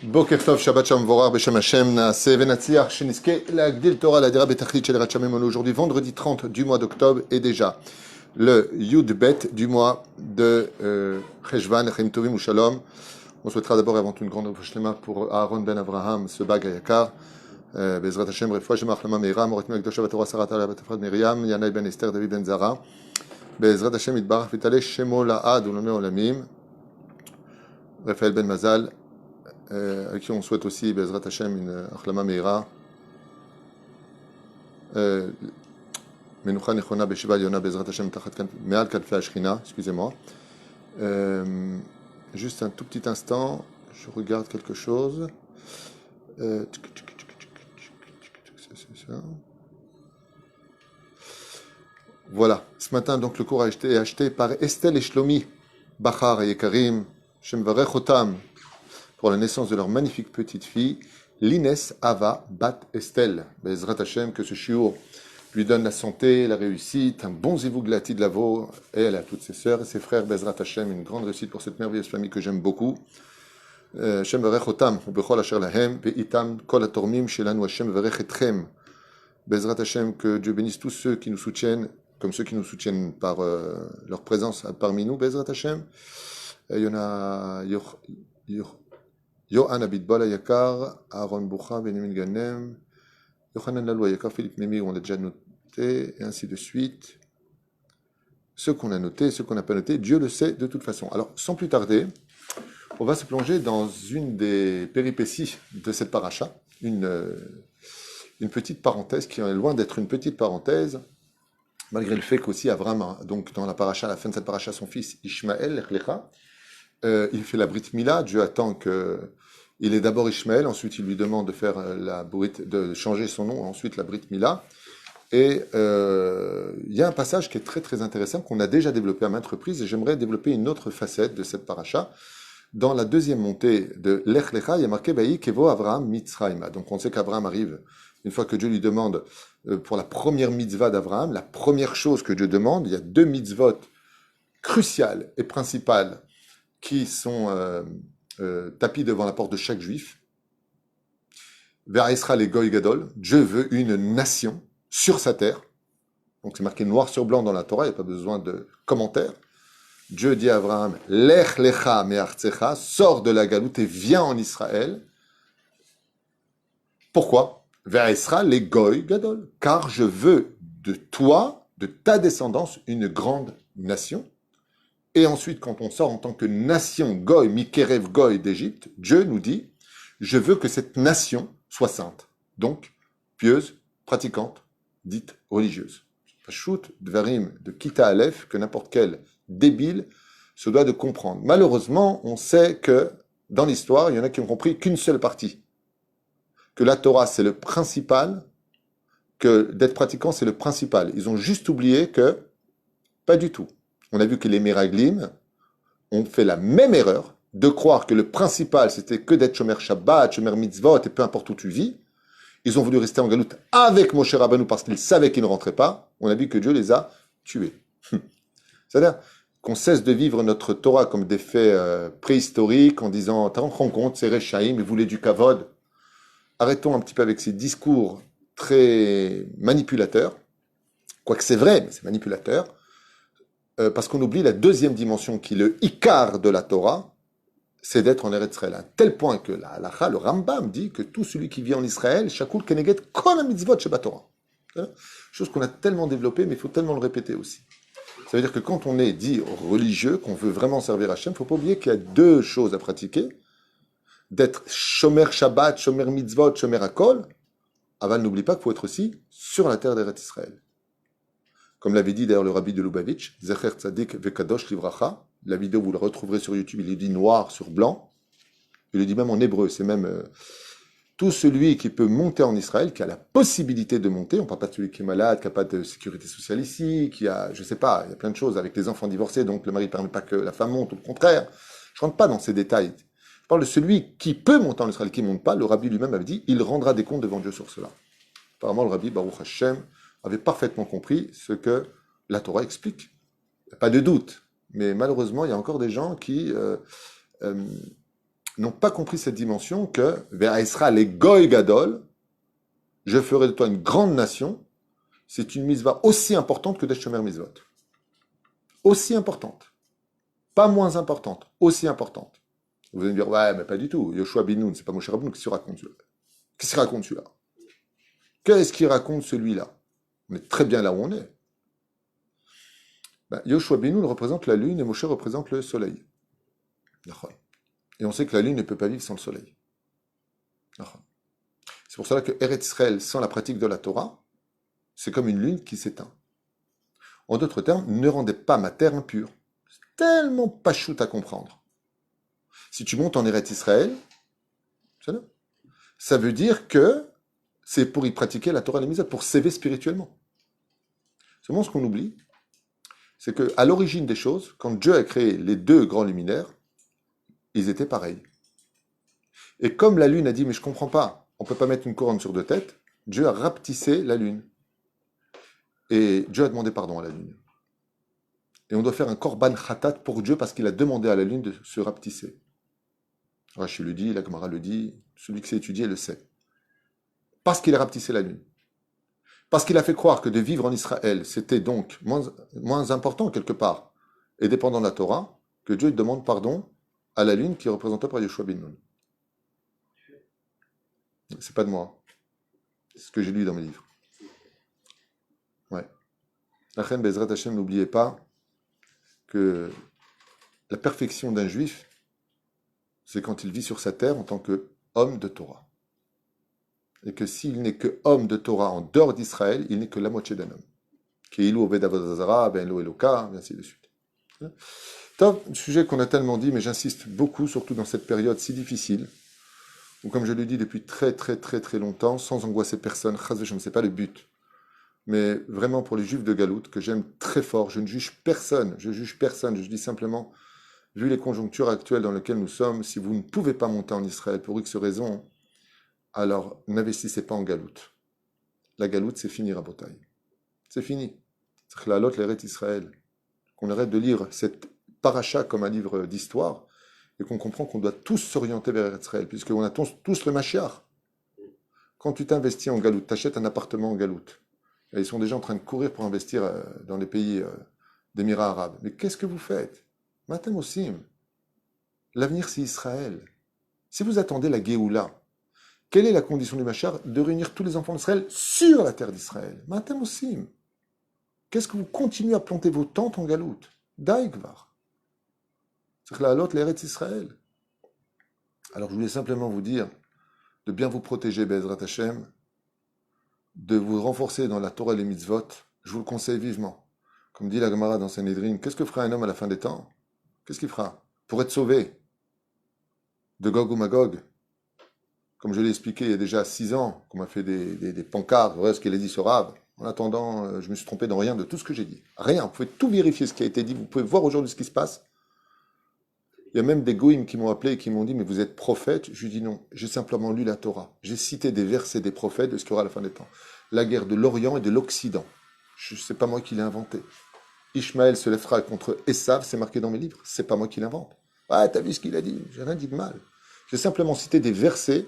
בוקר טוב, שבת שלום מבורך בשם השם, נעשה ונצליח, שנזכה להגדיל תורה להדירה בתכלית של יראת שמיים. Aujourd'hui, vendredi 30 du mois d'octobre, et déjà le Yud Bet du mois de Cheshvan, Chaim Tovim ou Shalom. On souhaitera d'abord et avant tout une grande shlema pour Aaron ben Avraham, ce bag Yakar. Bezrat Hashem, Refoua Shema Achlama Meira, Morat Melech Dosha Vatorah Sarata la Batafrad Miriam, Yanai ben Esther, David ben Zara. Bezrat Hashem Yitbarach Vitale Shemo Laad Ulame Olamim. Raphaël ben Mazal. Avec qui on souhaite aussi, Bezrat Hashem, une Achlama Meira. Menucha Nechona Beshiva Yona Bezrat Hashem Me'al Kanfei Ashchina, excusez-moi. Juste un tout petit instant, je regarde quelque chose. Voilà, ce matin donc le cours a été acheté par Estelle et Shlomi Bachar et Yekarim, Shem Varech Otam, pour la naissance de leur magnifique petite fille, Lines Ava Bat Estelle. Bezrat Hashem, que ce shiur lui donne la santé, la réussite, un bon zivug lati de lavo, et elle a toutes ses sœurs et ses frères. Bezrat Hashem, une grande réussite pour cette merveilleuse famille que j'aime beaucoup. Hashem varech otam, ubechol asher lahem, ve'itam kol hatormim shelanu Hashem varech etchem. Bezrat Hashem, que Dieu bénisse tous ceux qui nous soutiennent, comme ceux qui nous soutiennent par leur présence parmi nous. Bezrat Hashem. Yona Yohan Abitbol Ayakar, Aaron Boucha, Benjamin Ganem, Yohanan Lalou Ayakar, Philippe Mémi, on l'a déjà noté, et ainsi de suite. Ce qu'on a noté, ce qu'on n'a pas noté, Dieu le sait de toute façon. Alors, sans plus tarder, on va se plonger dans une des péripéties de cette paracha, une petite parenthèse qui est loin d'être une petite parenthèse, malgré le fait qu'aussi Avram, donc dans la paracha, à la fin de cette paracha, son fils Ishmaël, Lechlecha, il fait la Brit Mila. Dieu attend qu'il est d'abord Ishmaël, ensuite il lui demande de faire de changer son nom, ensuite la Brit Mila. Et il y a un passage qui est très très intéressant qu'on a déjà développé à maintes reprises, et j'aimerais développer une autre facette de cette paracha. Dans la deuxième montée de Lech Lecha, il y a marqué Baï Kevo Avraham Mitzrayim. Donc on sait qu'Avraham arrive une fois que Dieu lui demande pour la première mitzvah d'Avraham, la première chose que Dieu demande. Il y a deux mitzvot cruciales et principales qui sont tapis devant la porte de chaque juif. Vers Israël et Goy Gadol, Dieu veut une nation sur sa terre. Donc c'est marqué noir sur blanc dans la Torah, il n'y a pas besoin de commentaires. Dieu dit à Abraham, Lech lecha me'artzecha, sors de la galoute et viens en Israël. Pourquoi? Vers Israël et Goy Gadol, car je veux de toi, de ta descendance, une grande nation. Et ensuite, quand on sort en tant que nation Goy, Mikerev Goy d'Égypte, Dieu nous dit, je veux que cette nation soit sainte. Donc, pieuse, pratiquante, dite religieuse. Shoot, Dvarim, de Kita Aleph, que n'importe quel débile se doit de comprendre. Malheureusement, on sait que, dans l'histoire, il y en a qui ont compris qu'une seule partie. Que la Torah, c'est le principal, que d'être pratiquant, c'est le principal. Ils ont juste oublié que, pas du tout. On a vu que les Meraglim ont fait la même erreur de croire que le principal, c'était que d'être Shomer Shabbat, Shomer Mitzvot, et peu importe où tu vis. Ils ont voulu rester en galoute avec Moshe Rabbeinu parce qu'ils savaient qu'ils ne rentraient pas. On a vu que Dieu les a tués. C'est-à-dire qu'on cesse de vivre notre Torah comme des faits préhistoriques en disant « T'en rends compte, c'est Rechaim, ils voulaient du kavod ». Arrêtons un petit peu avec ces discours très manipulateurs. Quoique c'est vrai, mais c'est manipulateur. Parce qu'on oublie la deuxième dimension qui est le Ikar de la Torah, c'est d'être en Eretz Israël. À tel point que la Halacha, le Rambam, dit que tout celui qui vit en Israël, Shakul Keneget Kol HaMitzvot Sheba Torah. Chose qu'on a tellement développée, mais il faut tellement le répéter aussi. Ça veut dire que quand on est dit religieux, qu'on veut vraiment servir Hachem, il ne faut pas oublier qu'il y a deux choses à pratiquer. D'être Shomer Shabbat, Shomer Mitzvot, Shomer Akol. Aval, n'oublie pas qu'il faut être aussi sur la terre d'Eretz Israël. Comme l'avait dit d'ailleurs le rabbi de Lubavitch, Zecher Tzadik Vekadosh Livracha, la vidéo vous la retrouverez sur YouTube, il est dit noir sur blanc, il le dit même en hébreu, c'est même tout celui qui peut monter en Israël, qui a la possibilité de monter, on ne parle pas de celui qui est malade, qui n'a pas de sécurité sociale ici, qui a, je sais pas, il y a plein de choses avec les enfants divorcés, donc le mari ne permet pas que la femme monte, ou le contraire, je ne rentre pas dans ces détails. Je parle de celui qui peut monter en Israël, qui ne monte pas, le rabbi lui-même avait dit, il rendra des comptes devant Dieu sur cela. Apparemment le rabbi Baruch Hashem avait parfaitement compris ce que la Torah explique. Il n'y a pas de doute. Mais malheureusement, il y a encore des gens qui n'ont pas compris cette dimension que Ve'aïsra les Goy Gadol, je ferai de toi une grande nation, c'est une mitzvah aussi importante que des Shomer Mitzvot. Aussi importante. Pas moins importante, aussi importante. Vous allez me dire, ouais, mais pas du tout. Yoshua bin Nun, c'est pas Moshe Rabbeinu, qu'est-ce qu'il raconte celui-là? Qu'est-ce qu'il raconte celui-là? Qu'est-ce qu'il raconte celui-là? On est très bien là où on est. Ben, Yoshua bin Nun représente la lune et Moshe représente le soleil. Et on sait que la lune ne peut pas vivre sans le soleil. C'est pour cela que Eretz Israël, sans la pratique de la Torah, c'est comme une lune qui s'éteint. En d'autres termes, ne rendez pas ma terre impure. C'est tellement pas choute à comprendre. Si tu montes en Eretz Israël, ça veut dire que c'est pour y pratiquer la Torah et les mitzvot, pour s'élever spirituellement. Seulement, ce qu'on oublie, c'est qu'à l'origine des choses, quand Dieu a créé les deux grands luminaires, ils étaient pareils. Et comme la lune a dit, mais je comprends pas, on ne peut pas mettre une couronne sur deux têtes, Dieu a rapetissé la lune. Et Dieu a demandé pardon à la lune. Et on doit faire un korban khatat pour Dieu parce qu'il a demandé à la lune de se rapetisser. Rashi le dit, la Gemara le dit, celui qui s'est étudié le sait. Parce qu'il a rapetissé la lune. Parce qu'il a fait croire que de vivre en Israël, c'était donc moins important quelque part, et dépendant de la Torah, que Dieu demande pardon à la lune qui est représentée par Yoshua bin Nun. C'est pas de moi. C'est ce que j'ai lu dans mes livres. Ouais. La reine Bezrat Hashem, n'oubliez pas que la perfection d'un juif, c'est quand il vit sur sa terre en tant qu'homme de Torah. Et que s'il n'est que homme de Torah en dehors d'Israël, il n'est que la moitié d'un homme. Ke'ilu oved avodah zara, ben lo Eloka, et ainsi de suite. C'est un sujet qu'on a tellement dit, mais j'insiste beaucoup, surtout dans cette période si difficile, où, comme je le dis depuis très longtemps, sans angoisser personne, je ne sais pas le but, mais vraiment pour les juifs de Galout, que j'aime très fort, je ne juge personne, je dis simplement, vu les conjonctures actuelles dans lesquelles nous sommes, si vous ne pouvez pas monter en Israël pour X raison, alors n'investissez pas en Galout. La Galout, c'est fini, Rabotai. C'est fini. C'est la lot l'Eret Israël. Qu'on arrête de lire cette paracha comme un livre d'histoire et qu'on comprend qu'on doit tous s'orienter vers Israël, puisqu'on a tous le Mashiach. Quand tu t'investis en Galout, tu achètes un appartement en Galout, et ils sont déjà en train de courir pour investir dans les pays d'Émirats arabes. Mais qu'est-ce que vous faites? Matam Osim. L'avenir, c'est Israël. Si vous attendez la Géoula, quelle est la condition du Mashiach? De réunir tous les enfants d'Israël sur la terre d'Israël. Matam Osim. Qu'est-ce que vous continuez à planter vos tentes en Galout? Daïkvar. C'est que la l'autre, l'Eretz Israël. Alors je voulais simplement vous dire de bien vous protéger, Bezrat Hashem, de vous renforcer dans la Torah et les mitzvot. Je vous le conseille vivement. Comme dit la Gemara dans Sanhedrin, qu'est-ce que fera un homme à la fin des temps? Qu'est-ce qu'il fera pour être sauvé de Gog ou Magog? Comme je l'ai expliqué il y a déjà 6 ans, qu'on m'a fait des pancartes, voilà ce qu'il a dit sur Rav. En attendant, je me suis trompé dans rien de tout ce que j'ai dit. Rien, vous pouvez tout vérifier ce qui a été dit, vous pouvez voir aujourd'hui ce qui se passe. Il y a même des goïms qui m'ont appelé et qui m'ont dit, mais vous êtes prophète? Je lui ai dit non, j'ai simplement lu la Torah. J'ai cité des versets des prophètes de ce qu'il y aura à la fin des temps. La guerre de l'Orient et de l'Occident. C'est pas moi qui l'ai inventé. Ishmaël se lèvera contre Esav, c'est marqué dans mes livres. C'est pas moi qui l'invente. Ah, t'as vu ce qu'il a dit? J'ai rien dit de mal. J'ai simplement cité des versets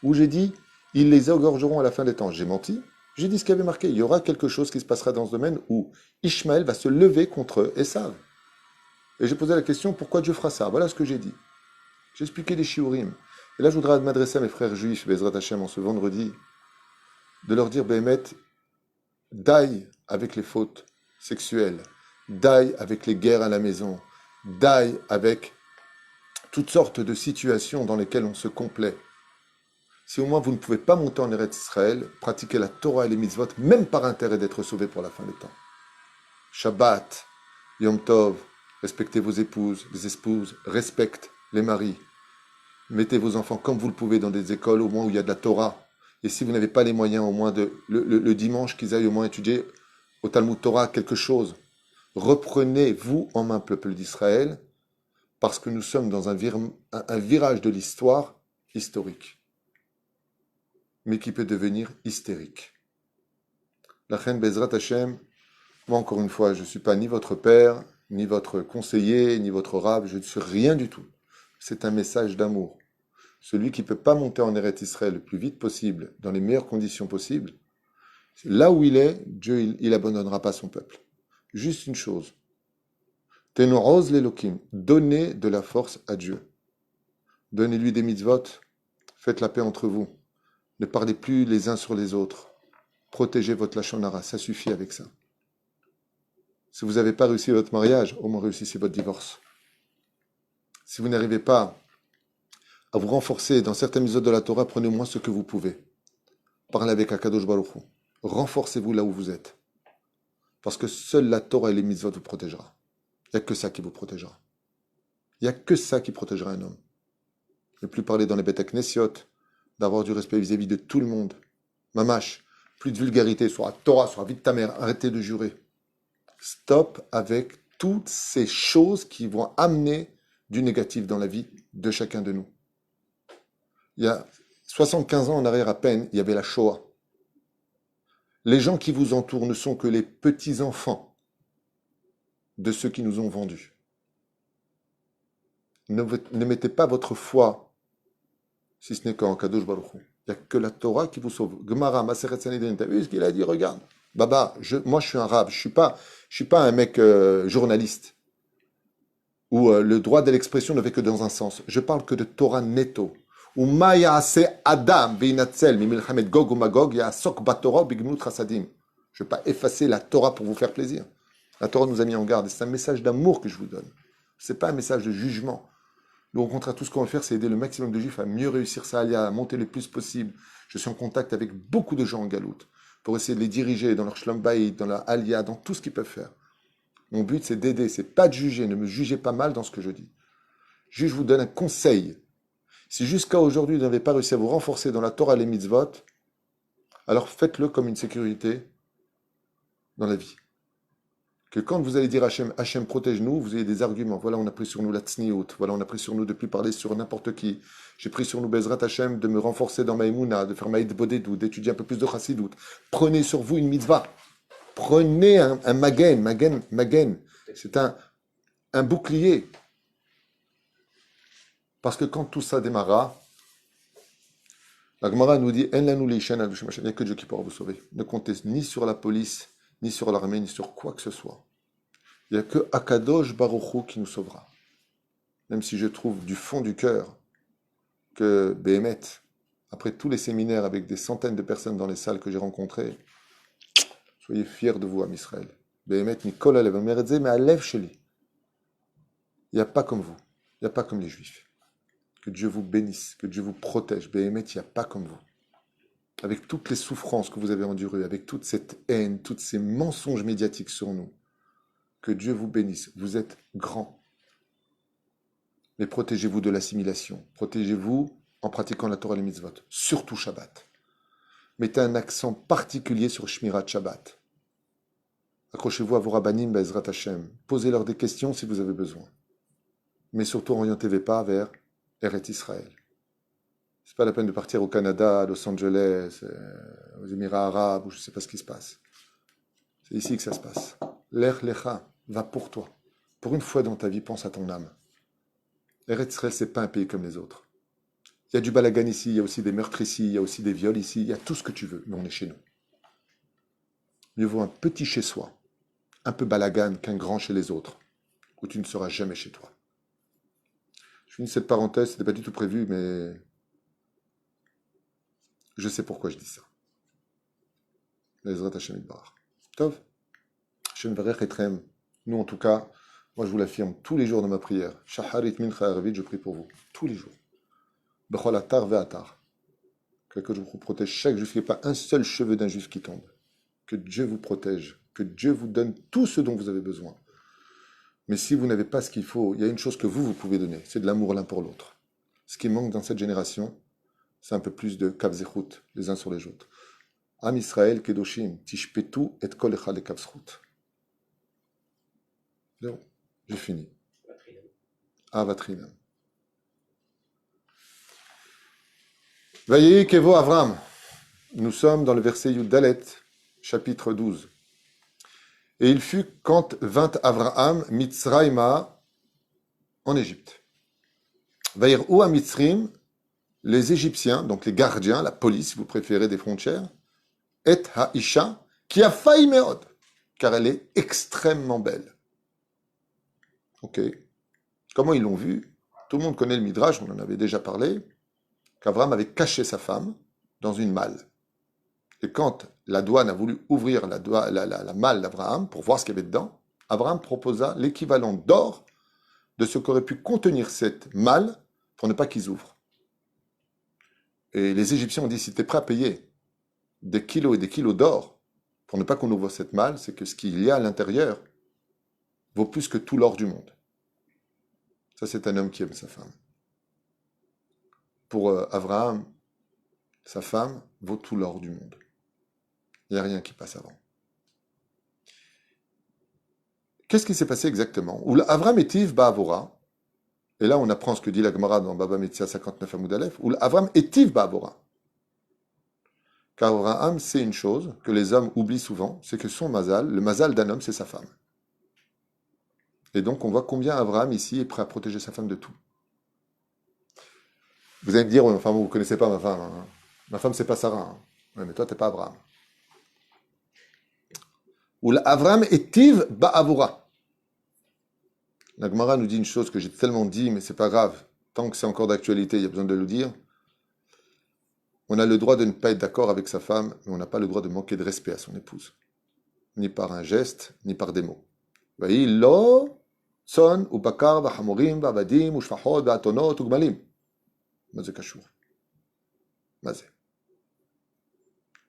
où j'ai dit, ils les égorgeront à la fin des temps. J'ai menti. J'ai dit ce qu'il y avait marqué. Il y aura quelque chose qui se passera dans ce domaine où Ishmaël va se lever contre Esav. Et j'ai posé la question, pourquoi Dieu fera ça? Voilà ce que j'ai dit. J'ai expliqué les shiurim. Et là, je voudrais m'adresser à mes frères juifs, Bezrat Hashem, en ce vendredi, de leur dire, Béhémet, daille avec les fautes sexuelles, daille avec les guerres à la maison, daille avec toutes sortes de situations dans lesquelles on se complaît. Si au moins vous ne pouvez pas monter en Eretz Israël, pratiquer la Torah et les mitzvot, même par intérêt d'être sauvé pour la fin des temps. Shabbat, Yom Tov, respectez vos épouses, les épouses respectent les maris. Mettez vos enfants comme vous le pouvez dans des écoles au moins où il y a de la Torah. Et si vous n'avez pas les moyens, au moins le dimanche, qu'ils aillent au moins étudier au Talmud Torah quelque chose. Reprenez-vous en main, peuple d'Israël, parce que nous sommes dans un virage de l'histoire historique, mais qui peut devenir hystérique. La reine Bezrat Hashem, moi encore une fois, je ne suis pas ni votre père, ni votre conseiller, ni votre rab, je ne suis rien du tout. c'est un message d'amour. Celui qui ne peut pas monter en Eretz Israël le plus vite possible, dans les meilleures conditions possibles, là où il est, Dieu, il abandonnera pas son peuple. Juste une chose. Tenoroz l'Elohim. Donnez de la force à Dieu. Donnez-lui des mitzvot. Faites la paix entre vous. Ne parlez plus les uns sur les autres. Protégez votre lachon hara. Ça suffit avec ça. Si vous n'avez pas réussi votre mariage, au moins réussissez votre divorce. Si vous n'arrivez pas à vous renforcer dans certaines mitzvot de la Torah, prenez au moins ce que vous pouvez. Parlez avec Akadosh Baruch Hu. Renforcez-vous là où vous êtes. Parce que seule la Torah et les mitzvot vous protégera. Il n'y a que ça qui vous protégera. Il n'y a que ça qui protégera un homme. Ne plus parler dans les bêtes knessiot, d'avoir du respect vis-à-vis de tout le monde. Mamash, plus de vulgarité, soit Torah, soit vite ta mère, arrêtez de jurer. Stop avec toutes ces choses qui vont amener du négatif dans la vie de chacun de nous. Il y a 75 ans en arrière à peine, il y avait la Shoah. Les gens qui vous entourent ne sont que les petits-enfants de ceux qui nous ont vendus. Ne mettez pas votre foi, si ce n'est qu'en Kadosh Baruch Hu. Il n'y a que la Torah qui vous sauve. Gemara, Maseret Sanhedrin, t'as vu ce qu'il a dit? Regarde. Baba, moi je suis un rab, je suis pas un mec journaliste, où le droit de l'expression ne fait que dans un sens. Je parle que de Torah netto. Ou Maya se Adam ve'inatzel mimilchamet Gog ou Magog ya'asok batorah bigmut chasadim. Je ne vais pas effacer la Torah pour vous faire plaisir. La Torah nous a mis en garde. C'est un message d'amour que je vous donne. Ce n'est pas un message de jugement. Nous, au contraire, tout ce qu'on va faire, c'est aider le maximum de juifs à mieux réussir sa alia, à monter le plus possible. Je suis en contact avec beaucoup de gens en galoute pour essayer de les diriger dans leur shlom bayit, dans la alia, dans tout ce qu'ils peuvent faire. Mon but, c'est d'aider, c'est pas de juger. Ne me jugez pas mal dans ce que je dis. Juste, je vous donne un conseil. Si jusqu'à aujourd'hui, vous n'avez pas réussi à vous renforcer dans la Torah et les mitzvot, alors faites-le comme une sécurité dans la vie. Que quand vous allez dire Hachem, Hachem protège-nous, vous ayez des arguments. Voilà, on a pris sur nous la tzniout. Voilà, on a pris sur nous de ne plus parler sur n'importe qui. J'ai pris sur nous Bezrat Hachem de me renforcer dans ma émouna, de faire maïd bodedou, d'étudier un peu plus de chassidout. Prenez sur vous une mitzvah. Prenez un magen. C'est un bouclier. Parce que quand tout ça démarra, la Gemara nous dit il n'y a que Dieu qui pourra vous sauver. Ne comptez ni sur la police, ni sur l'armée, ni sur quoi que ce soit. Il n'y a que Akadosh Baruch Hu qui nous sauvera. Même si je trouve du fond du cœur que Béhémet, après tous les séminaires avec des centaines de personnes dans les salles que j'ai rencontrées, soyez fiers de vous, Am Israël. Béhémet, Mikol Alev, Meredze, mais Alev Sheli. Il n'y a pas comme vous. Il n'y a pas comme les Juifs. Que Dieu vous bénisse, que Dieu vous protège. Béhémet, il n'y a pas comme vous. Avec toutes les souffrances que vous avez endurées, avec toute cette haine, tous ces mensonges médiatiques sur nous, que Dieu vous bénisse. Vous êtes grands. Mais protégez-vous de l'assimilation. Protégez-vous en pratiquant la Torah et les mitzvot. Surtout Shabbat. Mettez un accent particulier sur Shmirat Shabbat. Accrochez-vous à vos rabbanim, Bezrat Hashem. Posez-leur des questions si vous avez besoin. Mais surtout, orientez-vous pas vers Eretz Israël. C'est pas la peine de partir au Canada, à Los Angeles, aux Émirats Arabes, ou je ne sais pas ce qui se passe. C'est ici que ça se passe. L'Ech Lecha va pour toi. Pour une fois dans ta vie, pense à ton âme. Eretz Israël, c'est pas un pays comme les autres. Il y a du balagan ici, il y a aussi des meurtres ici, il y a aussi des viols ici, il y a tout ce que tu veux, mais on est chez nous. Mieux vaut un petit chez soi, un peu balagan qu'un grand chez les autres, où tu ne seras jamais chez toi. Je finis cette parenthèse, c'était pas du tout prévu, mais je sais pourquoi je dis ça. Ezrat Hashem Yitbarach. Tov. Hashem Varech Etrem. Nous, en tout cas, moi je vous l'affirme tous les jours dans ma prière. Shaharit Mincha Arvit, je prie pour vous. Tous les jours. Bechol Atar Ve'atar. Que je vous protège chaque juif, qu'il n'y ait pas un seul cheveu d'un juif qui tombe. Que Dieu vous protège. Que Dieu vous donne tout ce dont vous avez besoin. Mais si vous n'avez pas ce qu'il faut, il y a une chose que vous pouvez donner. C'est de l'amour l'un pour l'autre. Ce qui manque dans cette génération, c'est un peu plus de kavzechut, les uns sur les autres. Am Israël, Kedoshim, Tishpetu et Kol Echad le Kavzechut. Bon, j'ai fini. Avatrinam. Vayehi Kevo Avram. Nous sommes dans le verset Yud-Dalet, chapitre 12. Et il fut quand vint Avraham Mitzraïma en Égypte. Vaïrou Mitzrim, les Égyptiens, donc les gardiens, la police, si vous préférez, des frontières, et Haïcha, qui a failli Meod, car elle est extrêmement belle. Ok. Comment ils l'ont vu? Tout le monde connaît le Midrash, on en avait déjà parlé, qu'Abraham avait caché sa femme dans une malle. Et quand la douane a voulu ouvrir la malle d'Abraham pour voir ce qu'il y avait dedans, Abraham proposa l'équivalent d'or de ce qu'aurait pu contenir cette malle pour ne pas qu'ils ouvrent. Et les Égyptiens ont dit, si tu es prêt à payer des kilos et des kilos d'or pour ne pas qu'on ouvre cette malle, c'est que ce qu'il y a à l'intérieur vaut plus que tout l'or du monde. Ça, c'est un homme qui aime sa femme. Pour Abraham, sa femme vaut tout l'or du monde. Il n'y a rien qui passe avant. Qu'est-ce qui s'est passé exactement? Avraham etiv ba'avora, et là on apprend ce que dit la Gemara dans Baba Metzia 59 Amoud Aleph, où Avraham etiv ba'avora. Car Abraham sait une chose que les hommes oublient souvent, c'est que son mazal, le mazal d'un homme, c'est sa femme. Et donc on voit combien Abraham ici est prêt à protéger sa femme de tout. Vous allez me dire, enfin vous ne connaissez pas ma femme. Hein. Ma femme c'est pas Sarah. Hein. Ouais, mais toi t'es pas Abraham. Ou Avraham etiv ba'avora. La Gemara nous dit une chose que j'ai tellement dit, mais c'est pas grave. Tant que c'est encore d'actualité, il y a besoin de le dire. On a le droit de ne pas être d'accord avec sa femme, mais on n'a pas le droit de manquer de respect à son épouse. Ni par un geste, ni par des mots.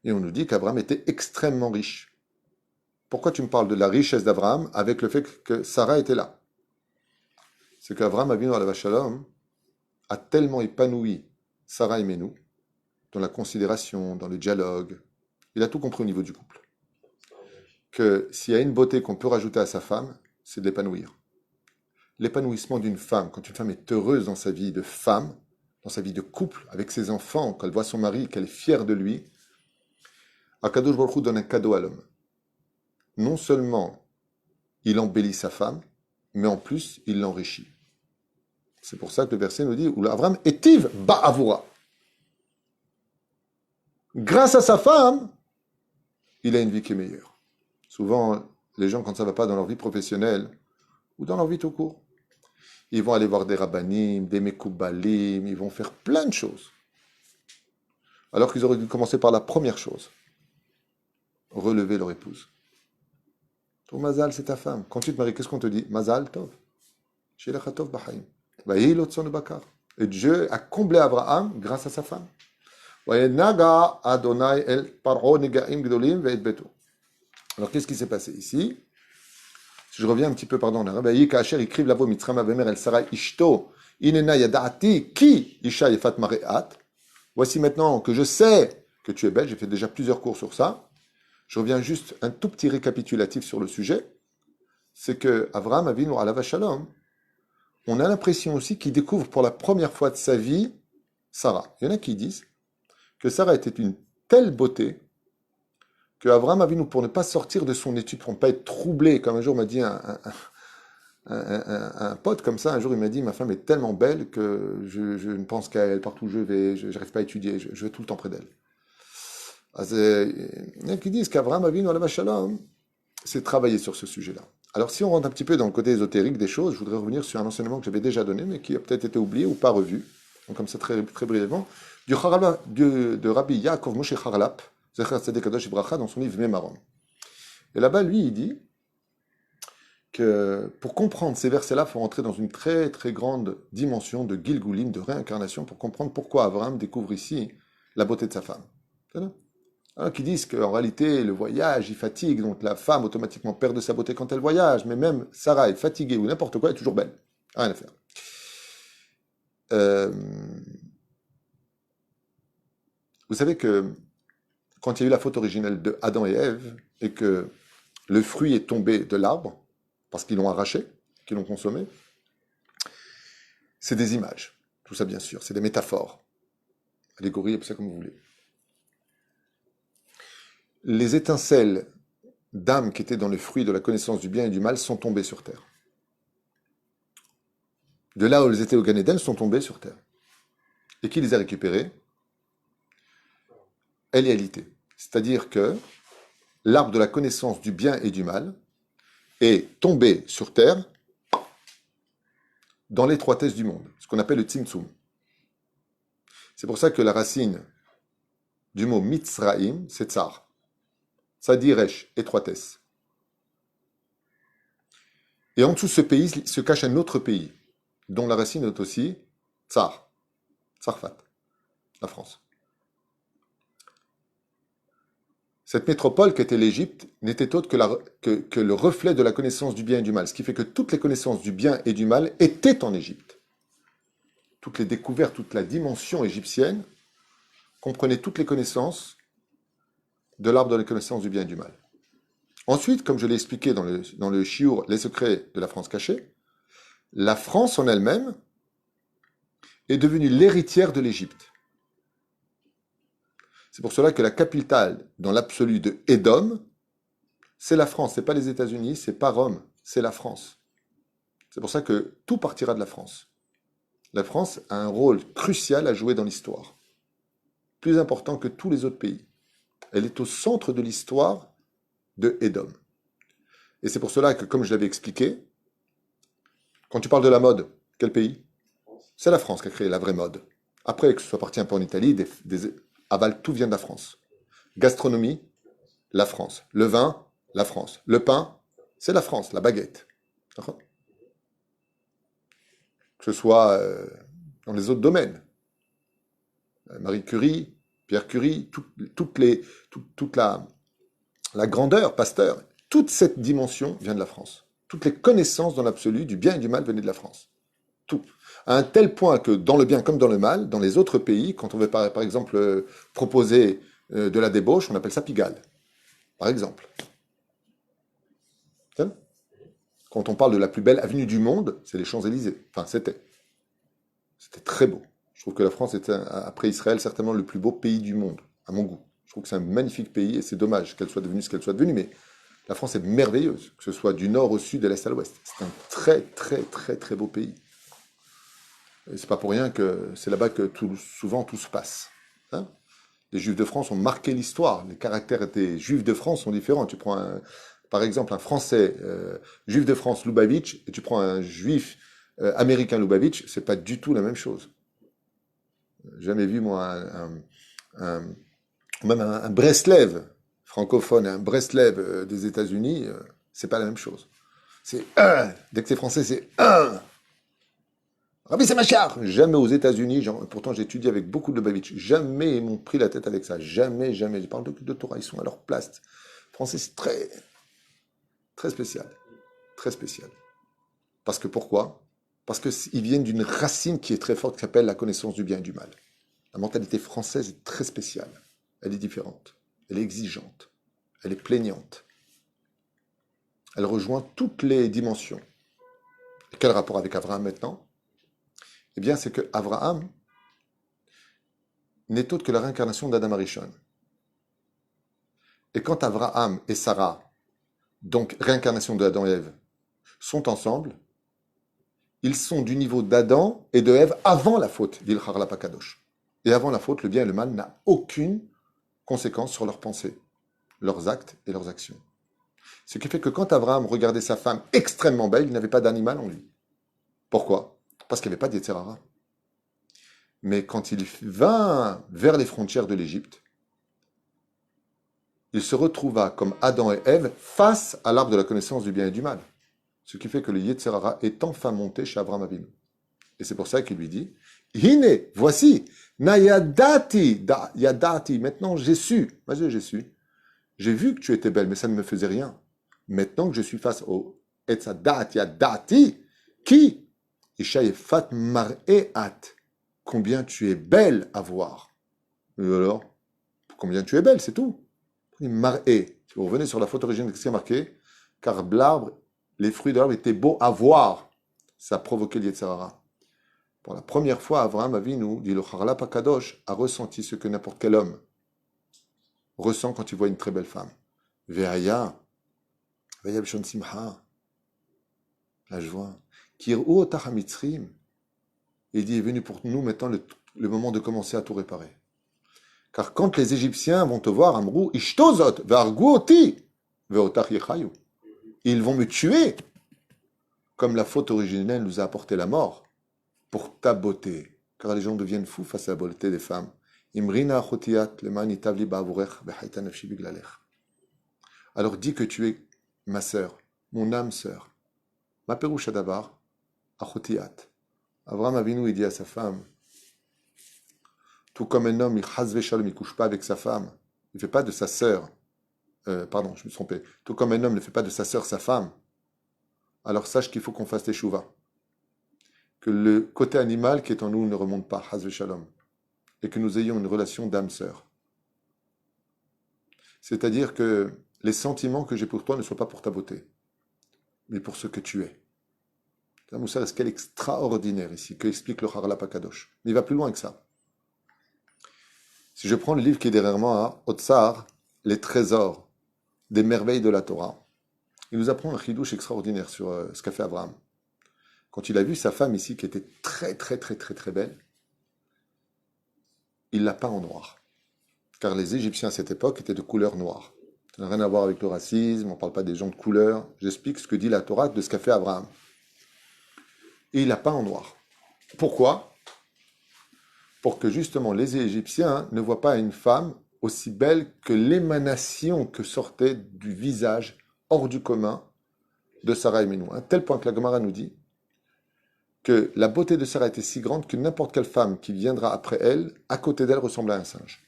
Et on nous dit qu'Abraham était extrêmement riche. Pourquoi tu me parles de la richesse d'Abraham avec le fait que Sarah était là? C'est qu'Abraham Avinu alav shalom a tellement épanoui Sarah et Menou dans la considération, dans le dialogue. Il a tout compris au niveau du couple. Que s'il y a une beauté qu'on peut rajouter à sa femme, c'est de l'épanouir. L'épanouissement d'une femme, quand une femme est heureuse dans sa vie de femme, dans sa vie de couple, avec ses enfants, quand elle voit son mari, qu'elle est fière de lui, Akadosh Baruch Hu donne un cadeau à l'homme. Non seulement il embellit sa femme, mais en plus il l'enrichit. C'est pour ça que le verset nous dit où Avram etiv ba'avura. Grâce à sa femme, il a une vie qui est meilleure. Souvent, les gens, quand ça ne va pas dans leur vie professionnelle ou dans leur vie tout court, ils vont aller voir des rabbanim, des mekoubalim, ils vont faire plein de choses. Alors qu'ils auraient dû commencer par la première chose, relever leur épouse. Ton mazal, c'est ta femme. Quand tu te maries, qu'est-ce qu'on te dit? Mazal tov. Shelecha tov b'chaim. Vayi lo tzon bakar. Et Dieu a comblé Abraham grâce à sa femme. Vayenaga Adonai el paro negaim gdolim ve'et beto. Alors qu'est-ce qui s'est passé ici? Si je reviens un petit peu, pardon, Vayi kaasher ikriv lavo mitzram avemer el sarai ishto inena yada'ati ki isha yefat mare'at. Voici maintenant que je sais que tu es belle, j'ai fait déjà plusieurs cours sur ça. Je reviens juste un tout petit récapitulatif sur le sujet. C'est que Avraham Avinu alav shalom, on a l'impression aussi qu'il découvre pour la première fois de sa vie Sarah. Il y en a qui disent que Sarah était une telle beauté que Avraham Avinu, pour ne pas sortir de son étude, pour ne pas être troublé, comme un jour m'a dit un pote comme ça, un jour il m'a dit, ma femme est tellement belle que je ne pense qu'à elle, partout où je vais, je n'arrive pas à étudier, je vais tout le temps près d'elle. Il y en a qui disent qu'Avraham Avinu alav shalom, c'est travailler sur ce sujet-là. Alors si on rentre un petit peu dans le côté ésotérique des choses, je voudrais revenir sur un enseignement que j'avais déjà donné, mais qui a peut-être été oublié ou pas revu, donc comme ça très, très brièvement, de Rabbi Yaakov Moshe Harlap, Zecher Tzedek Kadosh Ibracha, dans son livre Memarom. Et là-bas, lui, il dit que pour comprendre ces versets-là, il faut rentrer dans une très très grande dimension de Gilgulim, de réincarnation, pour comprendre pourquoi Abraham découvre ici la beauté de sa femme. Alors, qui disent qu'en réalité, le voyage, il fatigue, donc la femme automatiquement perd de sa beauté quand elle voyage, mais même Sarah est fatiguée ou n'importe quoi, elle est toujours belle. Rien à faire. Vous savez que quand il y a eu la faute originelle de Adam et Ève, et que le fruit est tombé de l'arbre, parce qu'ils l'ont arraché, qu'ils l'ont consommé, c'est des images. Tout ça, bien sûr, c'est des métaphores. Allégorie, appelez ça comme vous voulez. Les étincelles d'âme qui étaient dans le fruit de la connaissance du bien et du mal sont tombées sur terre. de là où ils étaient au Gan Eden, sont tombés sur terre. Et qui les a récupérés? Elialité. C'est-à-dire que l'arbre de la connaissance du bien et du mal est tombé sur terre dans l'étroitesse du monde, ce qu'on appelle le Tzimtzum. C'est pour ça que la racine du mot Mitzraïm, c'est Tsar. Tzadiresh, étroitesse. Et en dessous de ce pays se cache un autre pays, dont la racine est aussi Tsar, Tsarfat, la France. Cette métropole qu'était l'Égypte n'était autre que le reflet de la connaissance du bien et du mal, ce qui fait que toutes les connaissances du bien et du mal étaient en Égypte. Toutes les découvertes, toute la dimension égyptienne comprenait toutes les connaissances de l'arbre de la connaissance du bien et du mal. Ensuite, comme je l'ai expliqué dans le Chiour, les secrets de la France cachée, la France en elle-même est devenue l'héritière de l'Égypte. C'est pour cela que la capitale, dans l'absolu de Édom, c'est la France. C'est pas les États-Unis, c'est pas Rome, c'est la France. C'est pour ça que tout partira de la France. La France a un rôle crucial à jouer dans l'histoire, plus important que tous les autres pays. Elle est au centre de l'histoire de Édom. Et c'est pour cela que, comme je l'avais expliqué, quand tu parles de la mode, quel pays? C'est la France qui a créé la vraie mode. Après, que ce soit parti un peu en Italie, aval, tout vient de la France. Gastronomie, la France. Le vin, la France. Le pain, c'est la France, la baguette. D'accord? Que ce soit dans les autres domaines. Marie Curie, Pierre Curie, toute la grandeur, Pasteur, toute cette dimension vient de la France. Toutes les connaissances dans l'absolu du bien et du mal venaient de la France. Tout. À un tel point que dans le bien comme dans le mal, dans les autres pays, quand on veut par exemple proposer de la débauche, on appelle ça Pigalle. Par exemple. Quand on parle de la plus belle avenue du monde, c'est les Champs-Élysées. Enfin, c'était. C'était très beau. Je trouve que la France était, après Israël, certainement le plus beau pays du monde, à mon goût. Je trouve que c'est un magnifique pays et c'est dommage qu'elle soit devenue ce qu'elle soit devenue, mais la France est merveilleuse, que ce soit du nord au sud, de l'est à l'ouest. C'est un très, très, très, très beau pays. Et c'est pas pour rien que c'est là-bas que souvent tout se passe. Hein. Les Juifs de France ont marqué l'histoire. Les caractères des Juifs de France sont différents. Tu prends par exemple un Français Juif de France, Lubavitch, et tu prends un Juif américain Lubavitch, c'est pas du tout la même chose. Jamais vu moi même un Breslev francophone et un Breslev des États-Unis, c'est pas la même chose. C'est dès que c'est français, c'est Rabbi Semachar. Jamais aux États-Unis, pourtant j'ai étudié avec beaucoup de Lubavitch, jamais ils m'ont pris la tête avec ça. Jamais, jamais. Ils parlent de Torah, ils sont à leur place. Le français, c'est très, très spécial. Très spécial. Parce que pourquoi? Parce qu'ils viennent d'une racine qui est très forte, qui s'appelle la connaissance du bien et du mal. La mentalité française est très spéciale. Elle est différente. Elle est exigeante. Elle est plaignante. Elle rejoint toutes les dimensions. Et quel rapport avec Abraham maintenant? Eh bien, c'est que Abraham n'est autre que la réincarnation d'Adam Arishon. Et quand Abraham et Sarah, donc réincarnation de Adam et Ève, sont ensemble, ils sont du niveau d'Adam et de Ève avant la faute, dit le Harlapa Kadosh. Et avant la faute, le bien et le mal n'a aucune conséquence sur leurs pensées, leurs actes et leurs actions. Ce qui fait que quand Abraham regardait sa femme extrêmement belle, il n'avait pas d'animal en lui. Pourquoi? Parce qu'il n'y avait pas d'Yetzerara. Mais quand il vint vers les frontières de l'Égypte, il se retrouva comme Adam et Ève face à l'arbre de la connaissance du bien et du mal. Ce qui fait que le Yetzerara est enfin monté chez Abraham Avinu. Et c'est pour ça qu'il lui dit, Hine, voici, na yadati, yadati, maintenant j'ai su. Vas-y, j'ai su. J'ai vu que tu étais belle, mais ça ne me faisait rien. Maintenant que je suis face au Etzadat yadati, qui Ishayefat mar'eat, combien tu es belle à voir. Et alors, combien tu es belle, c'est tout. Mar'e, si vous revenez sur la photo originale, qu'est-ce qui est marqué? Car l'arbre, les fruits de l'arbre étaient beaux à voir. Ça a provoqué l'Yetzerara. Pour la première fois, Avraham Avinu, dit le Harlapa Kadosh, a ressenti ce que n'importe quel homme ressent quand il voit une très belle femme. Ve'aya, ve'ya b'shon simcha, la joie. Kir'u otach hamitzrim, Et il dit, est venu pour nous maintenant le moment de commencer à tout réparer. Car quand les Égyptiens vont te voir, Amrou, Ishtozot, Varguoti, Veotach Yechayu, ils vont me tuer, comme la faute originelle nous a apporté la mort, pour ta beauté. Car les gens deviennent fous face à la beauté des femmes. Imrina achotiyat lemani tavli ba'avurech behaita nafshi biglalech. Alors dis que tu es ma sœur, mon âme sœur. Ma perouche davar, achotiyat. Abraham Avinu, il dit à sa femme, tout comme un homme, il chasve shalom, il couche pas avec sa femme, il ne fait pas de sa sœur, pardon, je me suis trompé, tout comme un homme ne fait pas de sa sœur sa femme, alors sache qu'il faut qu'on fasse teshuva. Que le côté animal qui est en nous ne remonte pas, chasve shalom, et que nous ayons une relation d'âme-sœur. C'est-à-dire que les sentiments que j'ai pour toi ne soient pas pour ta beauté, mais pour ce que tu es. C'est un moussar est-ce qu'elle est extraordinaire ici, que explique le Harlap Kadosh. Mais il va plus loin que ça. Si je prends le livre qui est derrière moi, Otsar, les trésors des merveilles de la Torah, il nous apprend un chidouche extraordinaire sur ce qu'a fait Abraham. Quand il a vu sa femme ici, qui était très très très très très belle, il l'a peint en noir. Car les Égyptiens à cette époque étaient de couleur noire. Ça n'a rien à voir avec le racisme, on ne parle pas des gens de couleur. J'explique ce que dit la Torah de ce qu'a fait Abraham. Et il l'a peint en noir. Pourquoi ? Pour que justement les Égyptiens ne voient pas une femme aussi belle que l'émanation que sortait du visage hors du commun de Sarah et Menou. À un tel point que la Gemara nous dit que la beauté de Sarah était si grande que n'importe quelle femme qui viendra après elle, à côté d'elle, ressemble à un singe.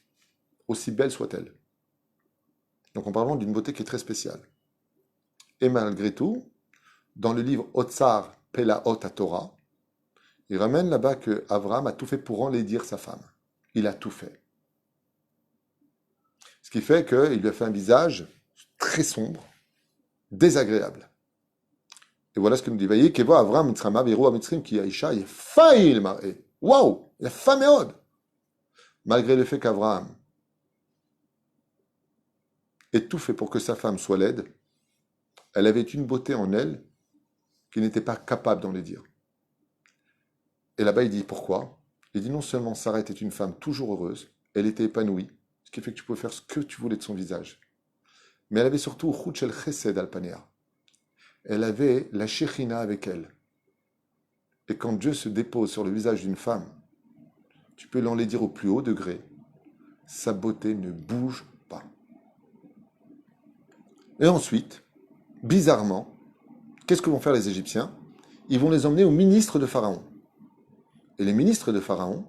Aussi belle soit-elle. Donc en parlant d'une beauté qui est très spéciale. Et malgré tout, dans le livre Otsar Pelaot Torah, il ramène là-bas que Abraham a tout fait pour enlaidir sa femme. Il a tout fait. Ce qui fait qu'il lui a fait un visage très sombre, désagréable. Et voilà ce que nous dit. Voyez, Kevo Avraham Mitzrama Viru Amitzrim qui Aisha est fail maré. Waouh, la femme est ode. Malgré le fait qu'Avraham ait tout fait pour que sa femme soit laide, elle avait une beauté en elle qu'il n'était pas capable d'en les dire. Et là-bas, il dit pourquoi ? Il dit non seulement Sarah était une femme toujours heureuse, elle était épanouie, ce qui fait que tu pouvais faire ce que tu voulais de son visage. Mais elle avait surtout Chutz el Chesed al Panea. Elle avait la Shechina avec elle. Et quand Dieu se dépose sur le visage d'une femme, tu peux l'enlaidir au plus haut degré. Sa beauté ne bouge pas. Et ensuite, bizarrement, qu'est-ce que vont faire les Égyptiens ? Ils vont les emmener aux ministres de Pharaon. Et les ministres de Pharaon,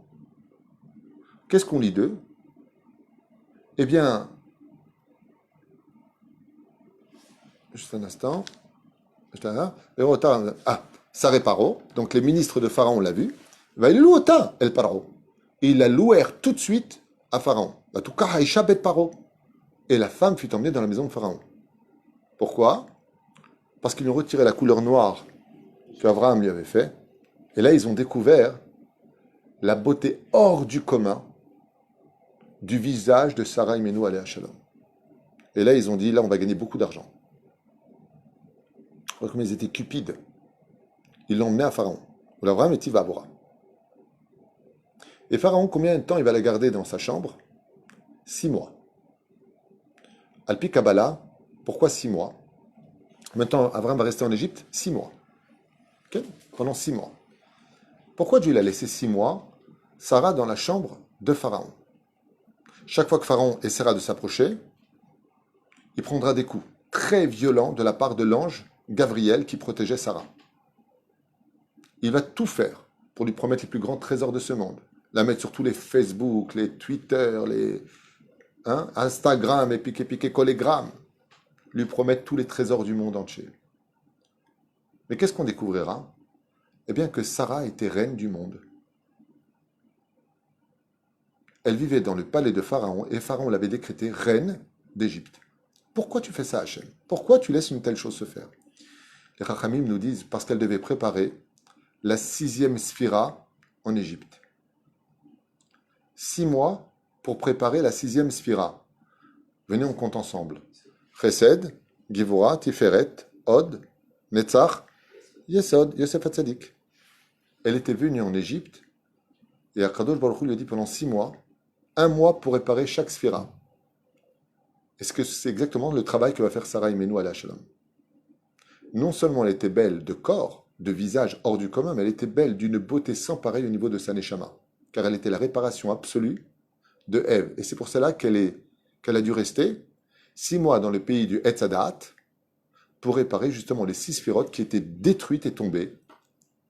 qu'est-ce qu'on lit d'eux ? Eh bien, juste un instant. Saré Paro, donc les ministres de Pharaon l'a vu, va il louota el Paro. Et ils la louèrent tout de suite à Pharaon. Paro. Et la femme fut emmenée dans la maison de Pharaon. Pourquoi ? Parce qu'ils lui ont retiré la couleur noire qu'Abraham lui avait fait. Et là, ils ont découvert la beauté hors du commun du visage de Sarah Imenu aléa Shalom. Et là, ils ont dit, là, on va gagner beaucoup d'argent. Comme ils étaient cupides, ils l'ont emmené à Pharaon. Abraham est Ivabora. Et Pharaon, combien de temps il va la garder dans sa chambre ? 6 mois. Alpi Kabbalah, pourquoi 6 mois ? Maintenant, Abraham va rester en Égypte 6 mois. Okay ? Pendant 6 mois. Pourquoi Dieu l'a laissé 6 mois, Sarah dans la chambre de Pharaon ? Chaque fois que Pharaon essaiera de s'approcher, il prendra des coups très violents de la part de l'ange Gabriel qui protégeait Sarah. Il va tout faire pour lui promettre les plus grands trésors de ce monde. La mettre sur tous les Facebook, les Twitter, les Instagram et piquer collégramme. Lui promettre tous les trésors du monde entier. Mais qu'est-ce qu'on découvrira ? Eh bien que Sarah était reine du monde. Elle vivait dans le palais de Pharaon et Pharaon l'avait décrétée reine d'Égypte. Pourquoi tu fais ça, Hachem ? Pourquoi tu laisses une telle chose se faire ? Les Chachamim nous disent parce qu'elle devait préparer la 6e sphira en Égypte. 6 mois pour préparer la 6e sphira. Venez, on compte ensemble. Chesed, Givora, Tiferet, Od, Netzach, Yesod, Yosef Hatzadik. Elle était venue en Égypte Et Akadosh Baruch Hu lui a dit pendant 6 mois, un mois pour réparer chaque sphira. Est-ce que c'est exactement le travail que va faire Sarah Imenu à Shalom? Non seulement elle était belle de corps, de visage hors du commun, mais elle était belle d'une beauté sans pareil au niveau de sa neshama, car elle était la réparation absolue de Ève. Et c'est pour cela qu'elle a dû rester 6 mois dans le pays du Etzadat pour réparer justement les 6 sphirotes qui étaient détruites et tombées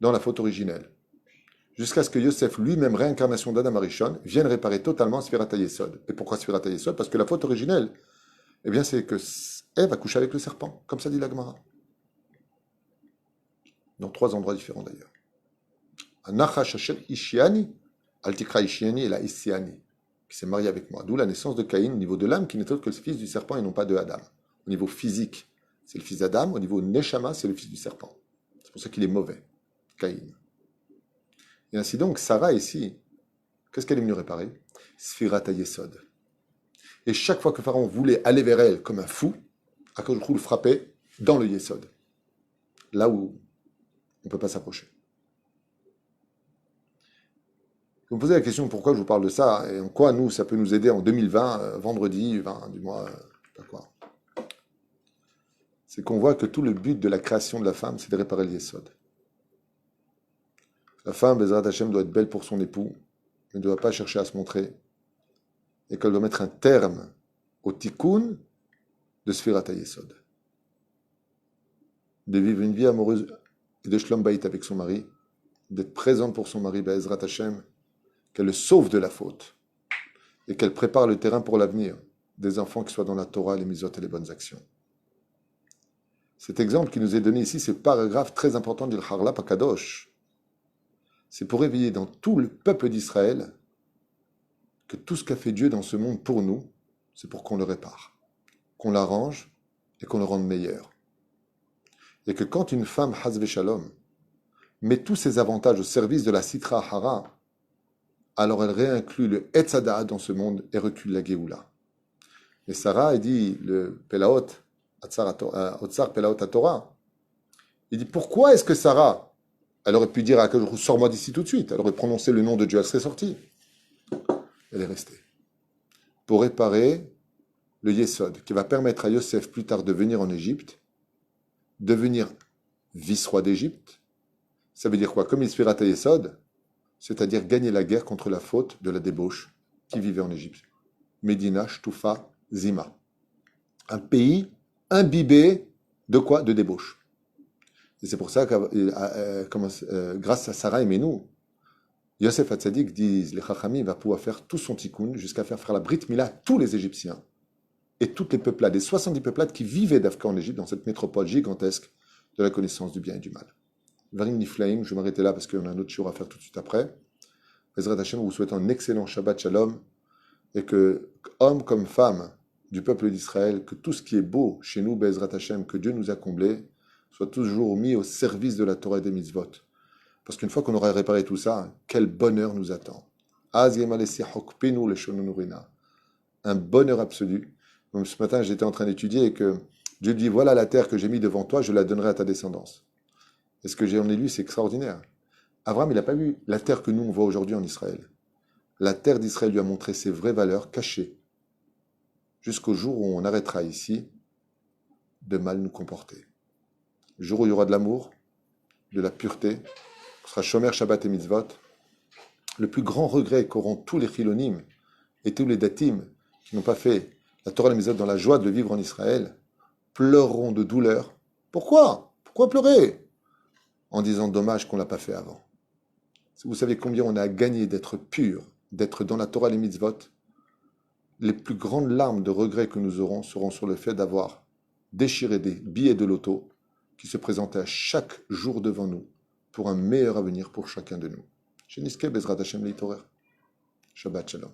dans la faute originelle. Jusqu'à ce que Yosef, lui-même, réincarnation d'Adam Arishon, vienne réparer totalement Sfirat HaYesod. Et pourquoi Sfirat HaYesod? Parce que la faute originelle, eh bien, c'est que Ève a couché avec le serpent, comme ça dit la Gemara. Dans 3 endroits différents d'ailleurs. Anachash Hashem Ishiani, Altikra Ishiani et la Issiani, qui s'est marié avec moi. D'où la naissance de Caïn, au niveau de l'âme, qui n'est autre que le fils du serpent et non pas de Adam. Au niveau physique, c'est le fils d'Adam. Au niveau Neshama, c'est le fils du serpent. C'est pour ça qu'il est mauvais, Caïn. Et ainsi donc, Sarah ici, qu'est-ce qu'elle est venue réparer? Sfirat HaYesod. Et chaque fois que Pharaon voulait aller vers elle comme un fou, Akadosh Baruch Hu le frappait dans le Yesod. Là où on ne peut pas s'approcher. Vous me posez la question pourquoi je vous parle de ça et en quoi nous, ça peut nous aider en 2020, vendredi 20 du mois, pas quoi. C'est qu'on voit que tout le but de la création de la femme, c'est de réparer le Yesod. La femme, Bezrat Hashem, doit être belle pour son époux, mais ne doit pas chercher à se montrer, et qu'elle doit mettre un terme au tikkun de Sfirat HaYesod. De vivre une vie amoureuse et de Shlom Bayit avec son mari, d'être présente pour son mari, Bezrat Hashem, qu'elle le sauve de la faute, et qu'elle prépare le terrain pour l'avenir, des enfants qui soient dans la Torah, les mitzvot et les bonnes actions. Cet exemple qui nous est donné ici, c'est paragraphe très important du Harlap HaKadosh. C'est pour réveiller dans tout le peuple d'Israël que tout ce qu'a fait Dieu dans ce monde pour nous, c'est pour qu'on le répare, qu'on l'arrange et qu'on le rende meilleur. Et que quand une femme, Hazve Shalom, met tous ses avantages au service de la Sitra Hara, alors elle réinclut le Etzada dans ce monde et recule la Géoula. Et Sarah, il dit, le Pelaot, Otsar Pelaot à Torah, il dit, pourquoi est-ce que Sarah, elle aurait pu dire à Akadosh, sors-moi d'ici tout de suite, elle aurait prononcé le nom de Dieu, elle serait sortie. Elle est restée. Pour réparer le Yesod, qui va permettre à Yosef plus tard de venir en Égypte, devenir vice-roi d'Égypte. Ça veut dire quoi? Comme il se fait Yesod, c'est-à-dire gagner la guerre contre la faute de la débauche qui vivait en Égypte. Médina, Shtufa, Zima. Un pays imbibé de quoi? De débauche. Et c'est pour ça que, grâce à Sarah et Menou, Yosef Hatzadik, disent les Chachamim, va pouvoir faire tout son tikkun jusqu'à faire la Brit Mila à tous les Égyptiens et toutes les peuplades, les 70 peuplades qui vivaient d'Afka en Égypte, dans cette métropole gigantesque de la connaissance du bien et du mal. Varim Niflaim, je vais m'arrêter là parce qu'on a un autre show à faire tout de suite après. Bezrat Hashem, vous souhaite un excellent Shabbat Shalom et que, hommes comme femmes du peuple d'Israël, que tout ce qui est beau chez nous, Bezrat Hashem, que Dieu nous a comblé, soit toujours mis au service de la Torah et des mitzvot. Parce qu'une fois qu'on aura réparé tout ça, quel bonheur nous attend. Un bonheur absolu. Même ce matin, j'étais en train d'étudier et que Dieu dit, voilà la terre que j'ai mise devant toi, je la donnerai à ta descendance. Et ce que j'ai en lu, c'est extraordinaire. Abraham, il n'a pas vu la terre que nous, on voit aujourd'hui en Israël. La terre d'Israël lui a montré ses vraies valeurs cachées, jusqu'au jour où on arrêtera ici de mal nous comporter. Le jour où il y aura de l'amour, de la pureté, on sera Shomer, Shabbat et Mitzvot. Le plus grand regret qu'auront tous les Chilonim et tous les Datim qui n'ont pas fait la Torah et les Mitzvot dans la joie de vivre en Israël, pleureront de douleur. Pourquoi? Pourquoi pleurer? En disant dommage qu'on ne l'a pas fait avant. Vous savez combien on a gagné d'être pur, d'être dans la Torah et les Mitzvot. Les plus grandes larmes de regret que nous aurons seront sur le fait d'avoir déchiré des billets de loto qui se présentaient à chaque jour devant nous pour un meilleur avenir pour chacun de nous. Sheniske Bezrat Hashem Leitorer. Shabbat Shalom.